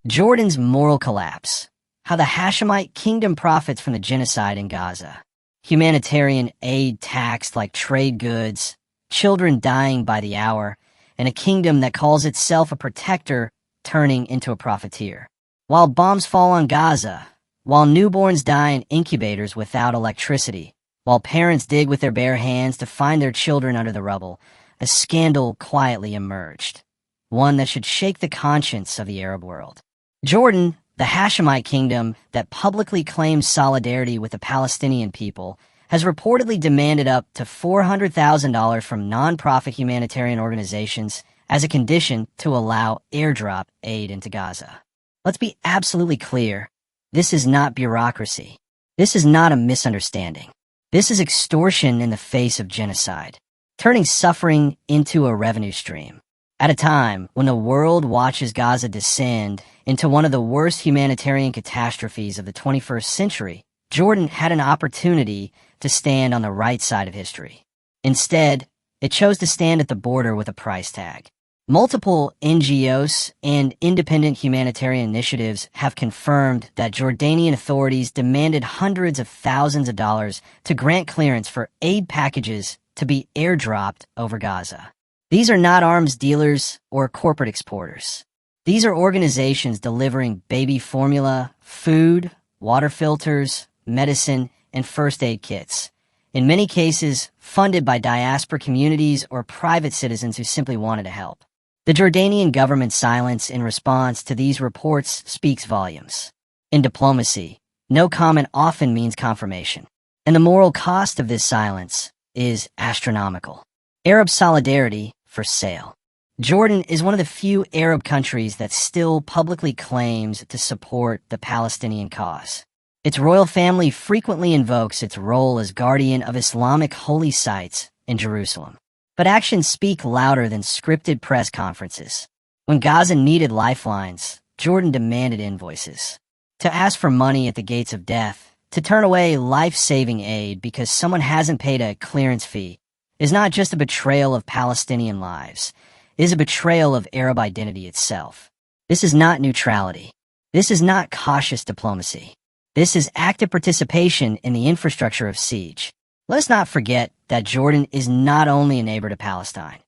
Jordan's moral collapse. How the Hashemite kingdom profits from the genocide in Gaza. Humanitarian aid taxed like trade goods, children dying by the hour, and a kingdom that calls itself a protector turning into a profiteer. While bombs fall on Gaza, while newborns die in incubators without electricity, while parents dig with their bare hands to find their children under the rubble, a scandal quietly emerged. One that should shake the conscience of the Arab world. Jordan, the Hashemite kingdom that publicly claims solidarity with the Palestinian people, has reportedly demanded up to $400,000 from non-profit humanitarian organizations as a condition to allow airdrop aid into Gaza. Let's be absolutely clear. This is not bureaucracy. This is not a misunderstanding. This is extortion in the face of genocide, turning suffering into a revenue stream. At a time when the world watches Gaza descend into one of the worst humanitarian catastrophes of the 21st century, Jordan had an opportunity to stand on the right side of history. Instead, it chose to stand at the border with a price tag. Multiple NGOs and independent humanitarian initiatives have confirmed that Jordanian authorities demanded hundreds of thousands of dollars to grant clearance for aid packages to be airdropped over Gaza. These are not arms dealers or corporate exporters. These are organizations delivering baby formula, food, water filters, medicine, and first aid kits, in many cases funded by diaspora communities or private citizens who simply wanted to help. The Jordanian government's silence in response to these reports speaks volumes. In diplomacy, no comment often means confirmation, and the moral cost of this silence is astronomical. Arab solidarity for sale. Jordan is one of the few Arab countries that still publicly claims to support the Palestinian cause. Its royal family frequently invokes its role as guardian of Islamic holy sites in Jerusalem. But actions speak louder than scripted press conferences. When Gaza needed lifelines, Jordan demanded invoices. To ask for money at the gates of death, to turn away life-saving aid because someone hasn't paid a clearance fee, is not just a betrayal of Palestinian lives. It is a betrayal of Arab identity itself. This is not neutrality. This is not cautious diplomacy. This is active participation in the infrastructure of siege. Let us not forget that Jordan is not only a neighbor to Palestine.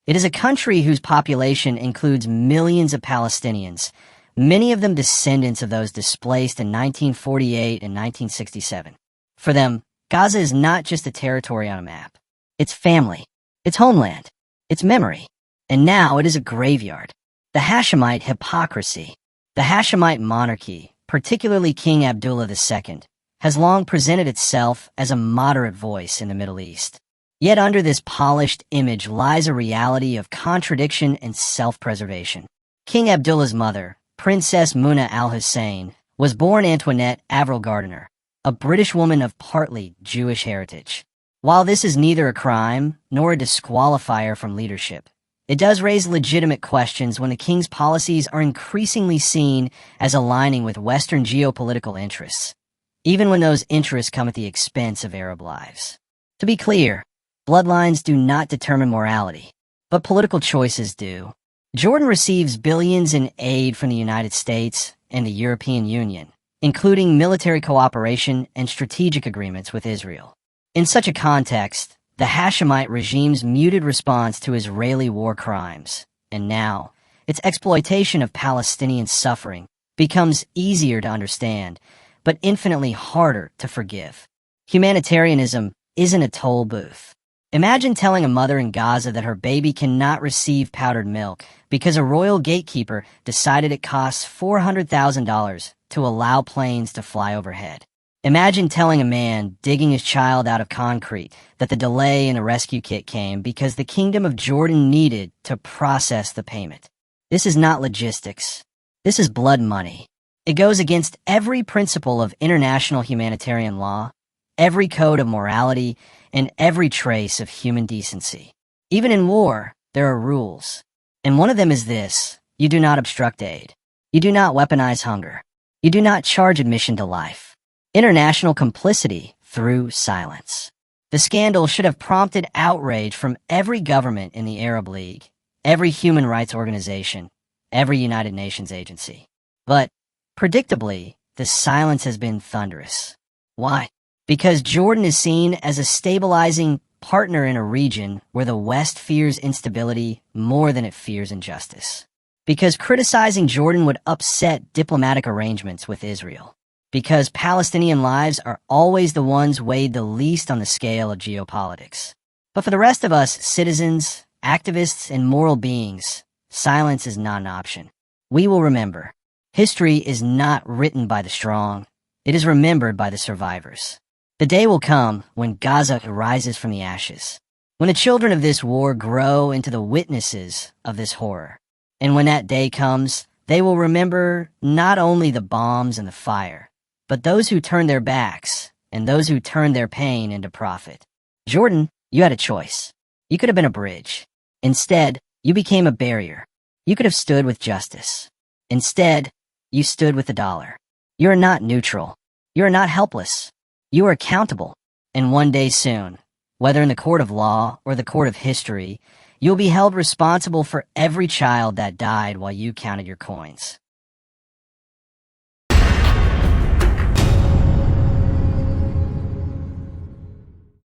It is a country whose population includes millions of Palestinians, many of them descendants of those displaced in 1948 and 1967. For them, Gaza is not just a territory on a map. It's family, it's homeland, it's memory, and now it is a graveyard. The Hashemite hypocrisy, the Hashemite monarchy, particularly King Abdullah II, has long presented itself as a moderate voice in the Middle East. Yet under this polished image lies a reality of contradiction and self-preservation. King Abdullah's mother, Princess Muna al-Hussein, was born Antoinette Avril Gardiner, a British woman of partly Jewish heritage. While this is neither a crime nor a disqualifier from leadership, it does raise legitimate questions when the king's policies are increasingly seen as aligning with Western geopolitical interests, even when those interests come at the expense of Arab lives. To be clear, bloodlines do not determine morality, but political choices do. Jordan receives billions in aid from the United States and the European Union, including military cooperation and strategic agreements with Israel. In such a context, the Hashemite regime's muted response to Israeli war crimes, and now its exploitation of Palestinian suffering, becomes easier to understand, but infinitely harder to forgive. Humanitarianism isn't a toll booth. Imagine telling a mother in Gaza that her baby cannot receive powdered milk because a royal gatekeeper decided it costs $400,000 to allow planes to fly overhead. Imagine telling a man digging his child out of concrete that the delay in a rescue kit came because the Kingdom of Jordan needed to process the payment. This is not logistics. This is blood money. It goes against every principle of international humanitarian law, every code of morality, and every trace of human decency. Even in war, there are rules. And one of them is this: you do not obstruct aid. You do not weaponize hunger. You do not charge admission to life. International complicity through silence. The scandal should have prompted outrage from every government in the Arab League, every human rights organization, every United Nations agency. But, predictably, the silence has been thunderous. Why? Because Jordan is seen as a stabilizing partner in a region where the West fears instability more than it fears injustice. Because criticizing Jordan would upset diplomatic arrangements with Israel. Because Palestinian lives are always the ones weighed the least on the scale of geopolitics. But for the rest of us, citizens, activists, and moral beings, silence is not an option. We will remember. History is not written by the strong. It is remembered by the survivors. The day will come when Gaza rises from the ashes, when the children of this war grow into the witnesses of this horror. And when that day comes, they will remember not only the bombs and the fire, but those who turned their backs and those who turned their pain into profit. Jordan, you had a choice. You could have been a bridge. Instead, you became a barrier. You could have stood with justice. Instead, you stood with the dollar. You are not neutral. You are not helpless. You are accountable. And one day soon, whether in the court of law or the court of history, you'll be held responsible for every child that died while you counted your coins.